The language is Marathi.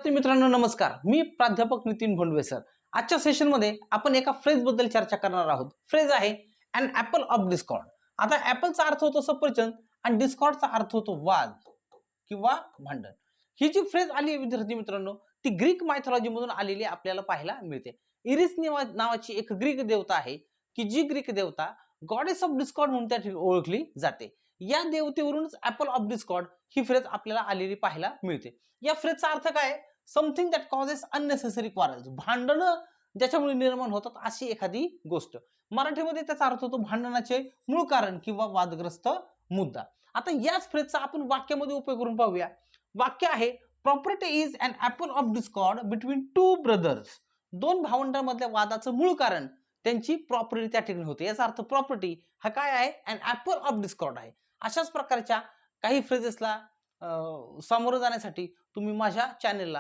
तर मित्रांनो नमस्कार, मी प्राध्यापक नितीन भोंडवे सर. आजच्या सेशनमध्ये आपण एका फ्रेज बद्दल चर्चा करणार आहोत. फ्रेज आहे अन ॲपल ऑफ डिस्कॉर्ड. आता ॲपलचा अर्थ होतो सफरचंद आणि डिस्कॉर्डचा अर्थ होतो वाद किंवा भांडण. ही जी फ्रेज आली आहे विद्यार्थी मित्रांनो, ती ग्रीक मायथॉलॉजी मधून आलेली आपल्याला पाहायला मिळते. इरिस नावाची एक ग्रीक देवता आहे, की जी ग्रीक देवता गॉडेस ऑफ डिस्कॉर्ड म्हणून त्या ठिकाणी ओळखली जाते. या देवतेवरूनच ॲपल ऑफ डिस्कॉर्ड ही फ्रेज आपल्याला आलेली पाहायला मिळते. या फ्रेजचा अर्थ काय? Something that causes unnecessary quarrels. भांडणं ज्याच्यामुळे निर्माण होतात अशी एखादी गोष्ट. मराठीमध्ये त्याचा अर्थ होतो भांडणाचे मूळ कारण किंवा वादग्रस्त मुद्दा. आता याच फ्रेजचा आपण वाक्यामध्ये उपयोग करून पाहूया. वाक्य आहे property is an apple of discord between two brothers. दोन भावंडांमधल्या वादाचं मूळ कारण त्यांची प्रॉपर्टी त्या ठिकाणी होते. याचा अर्थ प्रॉपर्टी हा काय आहे? अन ॲपल ऑफ डिस्कॉर्ड आहे. अशाच प्रकारच्या काही फ्रेजेसला सामोरं जाण्यासाठी तुम्ही माझ्या चॅनेलला